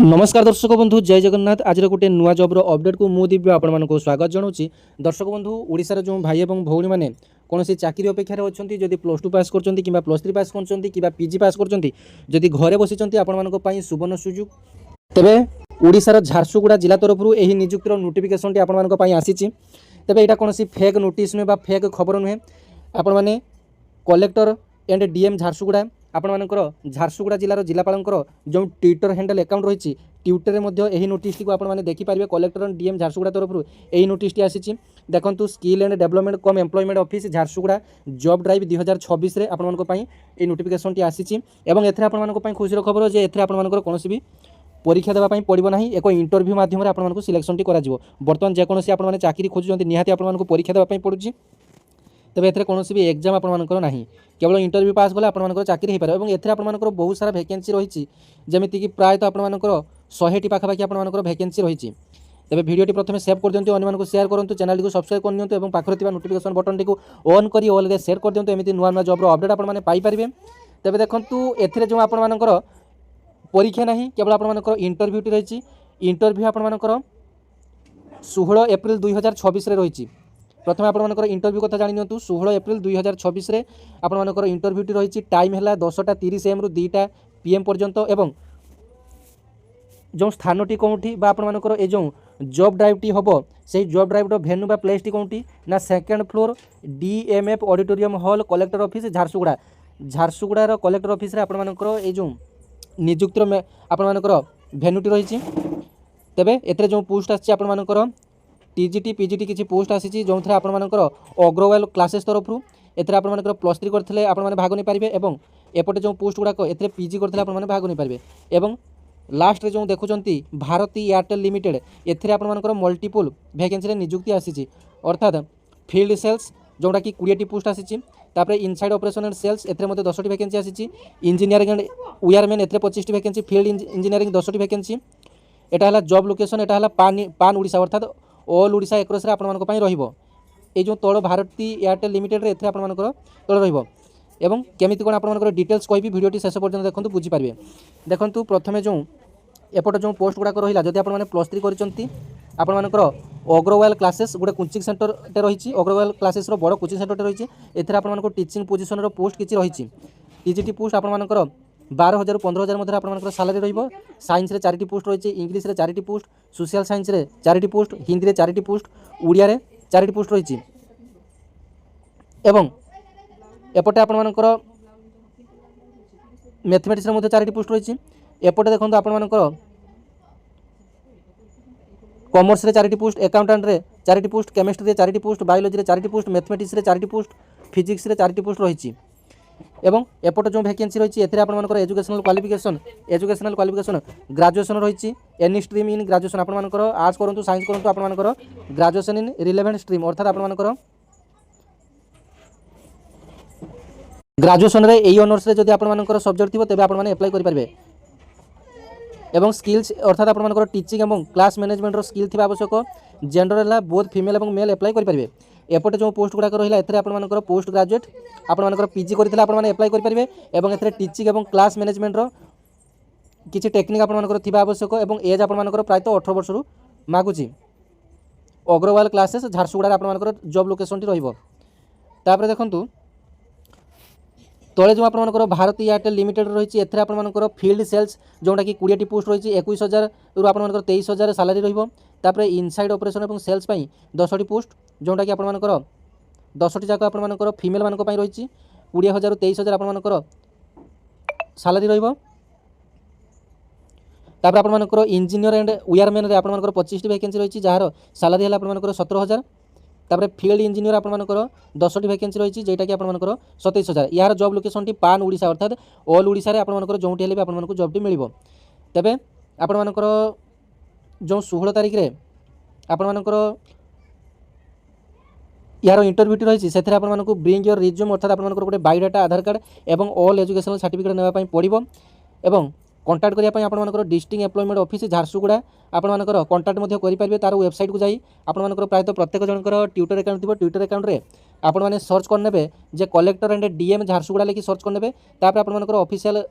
नमस्कार दर्शक बंधु जय जगन्नाथ। आज गोटे नुआ जॉब अपडेट को मुझे दिव्य आपण स्वागत जनाऊँगी। दर्शक बंधु ओडिशार जो भाई और भौणी मैंने कौन सी चाकरी अपेक्षार अच्छा जदि +2 पास कर +3 पास कर पीजी पास कर घरे बसी आपण सुवर्ण सुजोग। तेबे ओडिशार झारसुगुड़ा जिला तरफ यह नियुक्तिर नोटिफिकेशन आपण आसी। तेबे यहाँ कौन फेक नोटिस नुहे फेक खबर नुहे। आपण मैंने कलेक्टर एंड डीएम झारसुगुड़ा आपणकर झारसुगुड़ा जिलार जिलापाल जो ट्विटर हैंडल अकाउंट रही ट्विटर में यही नोटिस को आपने देखिपारे। कलेक्टर एंड डीएम झारसुगुड़ा तरफ यही नोटिस आसी। देखो skill and development cum employment office Jharsuguda job drive 2026 आपंपाई नोटिफिकेशन आसी। आपंपाई खुशी खबर जे आपंकर कौन भी परीक्षा देवाई पड़ो ना। एक इंटरव्यू मध्यम आपको सिलेक्शन टी बर्तमान जेकोसी आपने चाकरी खोजुंट निहाती आपको परीक्षा देवाई पड़ुଛି। तेज ए कौन भी एग्जाम आपर ना केवल इंटरव्यू पास कले आपर चाकरी हो पारे। और एथेर आपर बहुत सारा वैकेंसी रही जमीक प्रायतः आपर 100टी पाखापाखि आपर वैकेंसी रही। तेज भिडियोटी प्रथम सेव कर दिंतु, अन्य शेयर करूँ, चैनल को सब्सक्राइब कर दिंतु और पाखर नोटिफिकेशन बटन टी ऑन कर ऑल शेयर कर दिंतु। एमती नुआ नुआ जॉब अपडेट आपने पाइपर। तेज देखूँ ए जो आपर परीक्षा ना केवल आपर इंटरव्यूटी रही। इंटरव्यू आपर 16 एप्रिल 2026 रही। प्रथम आपर इंटरव्यू कथा जानी 16 एप्रिल 2026 आपर इंटरव्यूटी रही। टाइम है 10:30 AM रु 2टा PM पर्यंत। एवं जो स्थानटी कौटी आपर ये जो जॉब ड्राइवटी हम से जॉब ड्राइवर भेन्यू बा प्लेस टी कौटी ना second floor DMF auditorium hall collector office Jharsuguda. झारसुगुड़ार कलेक्टर ऑफिस आपर ये जो नियुक्तिर आपर भेन्यूटी रही। तेबे एथरे जो पोस्ट आपर TGT PGT किसी पोस्ट आसी जो थे आपर अग्रवाल क्लासेस तरफ एथरे आपर +3 करते आपने भाग नहीं पारे। और एपटे जो पोस्ट गुड़ाक ए PG करते आपने भाग नहीं पारे। और लास्ट जो देखुं भारती एयरटेल लिमिटेड एथरे आपर मल्टीपल वैकेंसी नियुक्ति आसी। अर्थात फील्ड सेल्स जोटा कि 20टी पोस्ट आसी। इनसाइड ऑपरेशन एंड सेल्स एथरे 10टी वैकेंसी आसी। इंजीनियरिंग एंड वायरमैन एथरे 25टी वैकेंसी। फील्ड इंजीनियरिंग 10टी वैकेंसी। एटा जॉब लोकेशन एटा पान ओडिशा अर्थात ऑल ओडिशा एक्रस आपंपाई रही जो तल भारती एयरटेल लिमिटेड एथरे आपंकर तल रही। केमिति कौन आपर डिटेल्स कहि भिडियोटी शेष पर्यटन देखो बुझीपारे। देखो प्रथम जो एपट जो पोस्ट गुड़ाक रहा जदि आपने +3 करती आपर अग्रवाल क्लासेस गोटे कोचिंग सेंटर रही। अग्रवाल क्लासेस बड़ कोचिंग सेंटर रही। एथरे आपको टीचिंग पोजिशन पोस्ट किसी रही। TGT पोस्ट आपर 12,000 ରୁ 15,000 मध्य आपर सालारी रही। साइंस रे 4टी पोस्ट रही। इंग्लिश रे 4टी पोस्ट। सोशल साइंस रे 4टी पोस्ट। हिंदी रे 4टी पोस्ट। उड़िया रे 4टी पोस्ट रही। एवं एपटे आपर मैथमेटिक्स रे 4टी पोस्ट रही। एपटे देखो आपर कॉमर्स रे 4टी पोस्ट। अकाउंटेंट रे 4टी पोस्ट। केमिस्ट्री रे 4टी पोस्ट। बायोलॉजी रे 4टी पोस्ट। मैथमेटिक्स रे 4टी पोस्ट। फिजिक्स रे 4टी पोस्ट रही। एवं एपट जो वैकेंसी रही है एजुकेशनल क्वालिफिकेशन ग्रेजुएशन रही। एनी स्ट्रीम इन ग्रेजुएशन आपर आर्ट्स करूँ साइंस करूँ आपर ग्रेजुएशन इन रिलेवेंट स्ट्रीम अर्थात आपर ग्रेजुएशन रे यही ऑनर्स रे जदि आपर सब्जेक्ट थी तेज आपने एप्लाई करेंगे। एवं स्किल्स अर्थात आपर टीचिंग और क्लास मैनेजमेंट स्किल थी आवश्यक। जेंडर है बोथ फीमेल और मेल एप्लाई करेंगे। एपटे जो पोस्ट गुड़ाक रहा है आपर पोस्ट ग्रेजुएट आपर PG करते आपने एप्लाई करेंगे। और टीचिंग और क्लास मैनेजमेंट किसी टेक्निक आपर आवश्यक। और एज आपर प्रायतः 18 वर्ष मागुची। अग्रवाल क्लासेस झारसुगुड़ा आपर जॉब लोकेशन टी रही। देखूँ तले जो आपर भारती एयरटेल लिमिटेड रही एथरे आपर फील्ड सेल्स जोटा कि 20टी पोस्ट रही। 21,000 रू आपर 23,000 सालारी रही। इनसाइड ऑपरेशन और सेल्स 10टी पोस्ट जोटा कि आपर 10टी जाक आपर फीमेल मान रही। 20,000 रू 23,000 आपर सालारी रही। आपर इंजीनियर एंड वायरमैन रे आपर 25टी वैकेंसी रही जार सालारी है आपर 17,000। फील्ड इंजीनियर आपर 10टी वैकेंसी रही जेटा कि आपर 27,000। यार जॉब लोकेशन टी पान ओडिशा अर्थात ऑल ओडिशा रे आपर जो आपको जॉब टी मिल। तेबे आपर जो 16 तारिख रे आपर यार इंटरव्यूटी रही से आपको ब्रिंग योर रिज्यूम अर्थात आपर गोटे बायोडाटा आधार कार्ड और ऑल एजुकेशनल सर्टिफिकेट नापी पड़ो। एवं कंटाक्ट करने आपर डिस्ट्रिक्ट एम्प्लॉयमेंट ऑफिस झारसुगुड़ा आपर कंटाक्ट करेंगे। तार वेबसाइट को जाई आपर प्रायतः प्रत्येक जनकर ट्विटर अकाउंट थी। ट्विटर अकाउंट रे आपने सर्च करने जे कलेक्टर एंड डीएम झारसुगुड़ा लिखि सर्च करने। आपर ऑफिशियल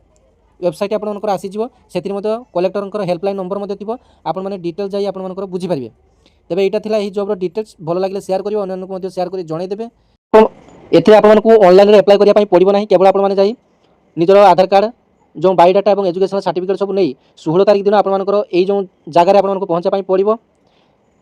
ওয়েবসাইট আপনার আসিଯିବ ସେଥିରେ ମଧ୍ୟ କଲେକ୍ଟରଙ୍କର ହେଲ୍ପଲାଇନ୍ ନମ୍ବର ମଧ୍ୟ ଥିବ ଆପଣମାନେ ଡିଟେଲ୍ ଯାଇ ଆପଣମାନଙ୍କର ବୁଝିପାରିବେ। ତେବେ ଏଇଟା ଥିଲା ଏହି ଜବ୍ର ଡିଟେଲ୍ସ। ଭଲ ଲାଗିଲେ ସେୟାର କରିବେ, ଅନ୍ୟମାନଙ୍କୁ ମଧ୍ୟ ସେୟାର କରି ଜଣାଇଦେବେ। ଏଥିରେ ଆପଣମାନଙ୍କୁ ଅନଲାଇନ୍ରେ ଆପ୍ଲାଏ କରିବା ପାଇଁ ପଡ଼ିବ ନାହିଁ। କେବଳ ଆପଣମାନେ ଯାଇ ନିଜର ଆଧାର କାର୍ଡ଼, ଯେଉଁ ବାୟୋଡାଟା ଏବଂ ଏଜୁକେସନାଲ୍ ସାର୍ଟିଫିକେଟ୍ ସବୁ ନେଇ 16 ତାରିଖ ଦିନ ଆପଣମାନଙ୍କର ଏଇ ଯେଉଁ ଜାଗାରେ ଆପଣମାନଙ୍କୁ ପହଞ୍ଚିବା ପାଇଁ ପଡ଼ିବ।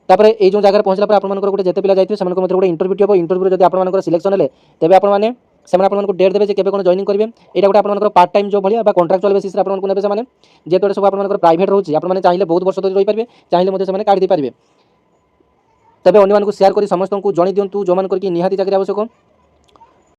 ତାପରେ এই ଯେଉଁ ଜାଗାରେ ପହଞ୍ଚିଲା ପରେ ଆପଣମାନଙ୍କର ଗୋଟେ ଯେତେ ପିଲା ଯାଇଥିବେ ସେମାନଙ୍କ ମଧ୍ୟରେ ଗୋଟେ ଇଣ୍ଟରଭ୍ୟୁ ହେବ। ଇଣ୍ଟରଭ୍ୟୁରେ ଯଦି ଆପଣମାନଙ୍କର ସିଲେକ୍ସନ୍ ହେଲେ ତେବେ ଆପଣମାନେ ସେମାନେ ଆପଣମାନଙ୍କୁ ଡେଟ୍ ଦେବେ ଯେ କେବେ କ'ଣ ଜଏନିଂ କରିବେ। ଏଇଟା ଗୋଟେ ଆପଣଙ୍କର ପାର୍ଟ ଟାଇମ୍ ଜବ୍ ଭଳିଆ ବା କଣ୍ଟ୍ରାକ୍ଚୁଆଲ୍ ବେସିସ୍ରେ ଆପଣମାନଙ୍କୁ ନେବେ ସେମାନେ। ଯେହେତୁ ଏଟା ସବୁ ଆପଣଙ୍କର ପ୍ରାଇଭେଟ୍ ରହୁଛି, ଆପଣମାନେ ଚାହିଁଲେ ବହୁତ ବର୍ଷ ଧରି ରହିପାରିବେ, ଚାହିଁଲେ ମଧ୍ୟ ସେମାନେ କାଢ଼ି ଦେଇପାରିବେ। ତେବେ ଅନ୍ୟମାନଙ୍କୁ ସେୟାର କରି ସମସ୍ତଙ୍କୁ ଜଣାଇ ଦିଅନ୍ତୁ ଯେଉଁମାନଙ୍କର କି ନିହାତି ଚାକିରି ଆବଶ୍ୟକ।